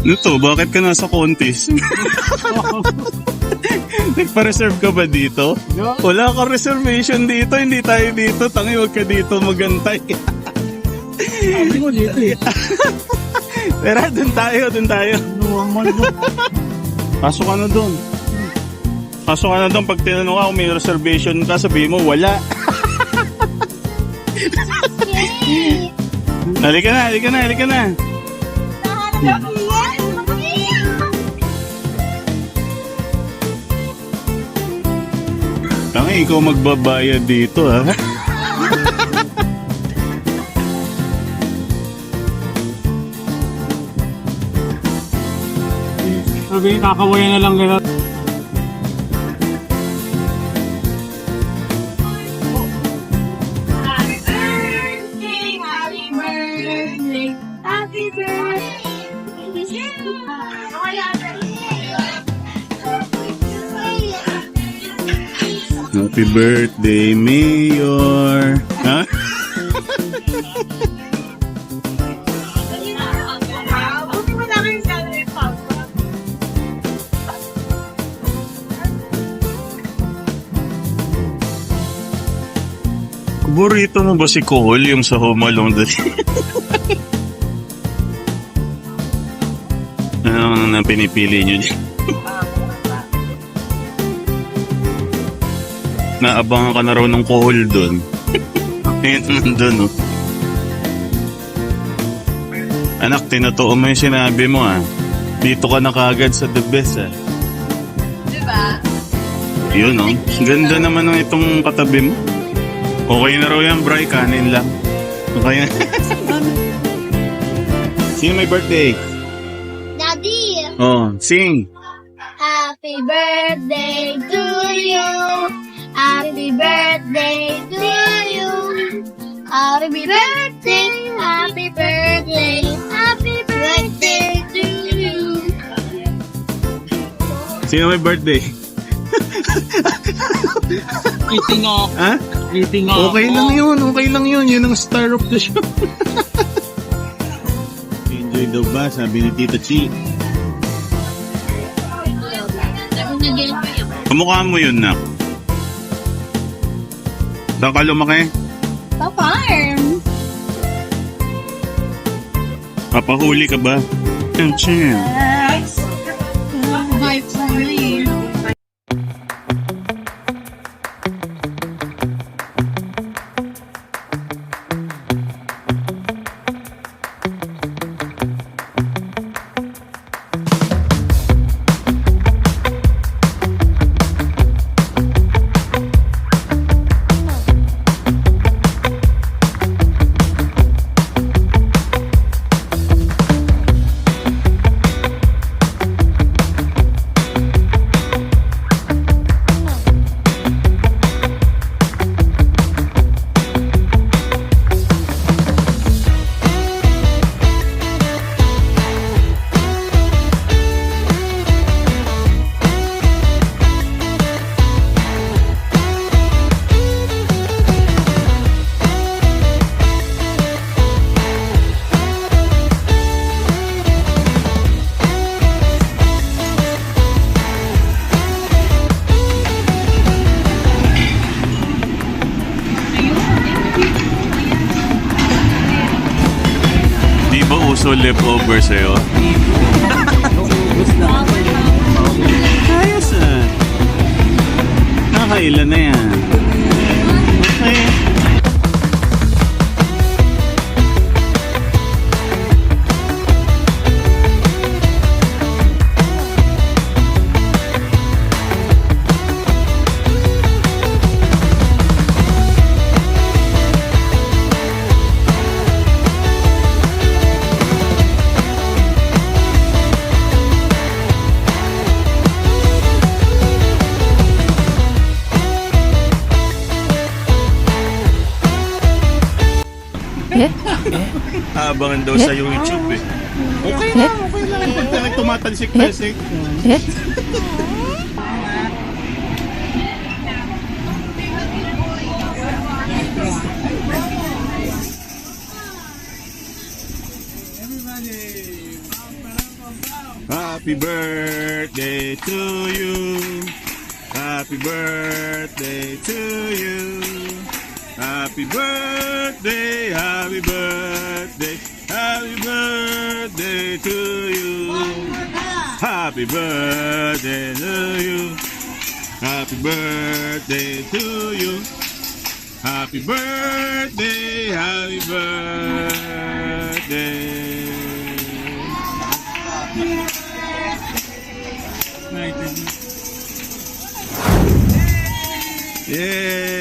Ito, bakit ka nasa contest? Nagpa-reserve ka ba dito? Wala kang reservation dito, hindi tayo dito. Tangi, wag ka dito magantay. Sabi mo dito eh. Tara, dun tayo. Pasok ka na dun. Pag tinanong ka kung may reservation ka, sabihin mo, wala. Halika na. Tangi, ikaw magbabayad dito, ha? Sabi, kakawayan na lang gano'n. Happy birthday. Happy birthday, Mayor. Ha? Burrito mo ba si Cole yung sa Home Alone dati? Ano na pinipili nyo dyan? Naabangan ka na raw ng Cole dun. Ngayon nandun, oh. Anak, tinotoo mo yung sinabi mo, ah. Dito ka na kagad sa the best, ah. Diba? Yun, oh. Ganda naman ng itong katabi mo. Okay na raw yan, Bri. Kanin lang. Okay na. Sino may birthday? Daddy! Oh, sing. Happy birthday to you! Happy birthday to you! Happy birthday! Happy birthday! Happy birthday to you! Sino may birthday? Eating off. Ha? Eating off. Okay lang yun. Yun ang star of the show. Enjoy daw ba? Sabi ni Tita Chi. Kamukha mo yun, Nak. Saan ka lumaki? Sa farm! Papahuli ka ba? Chan. Bye for me. So leftover sa'yo? Ayos, ah. Nakailan na yan. Okay. Abangan daw sa YouTube eh. Okay lang. Pagka nagtumatalsik-talsik. Everybody, Happy birthday to you. Happy birthday to you. Happy birthday, happy birthday, happy birthday to you. Happy birthday to you. Happy birthday to you. Happy birthday, happy birthday. Yeah.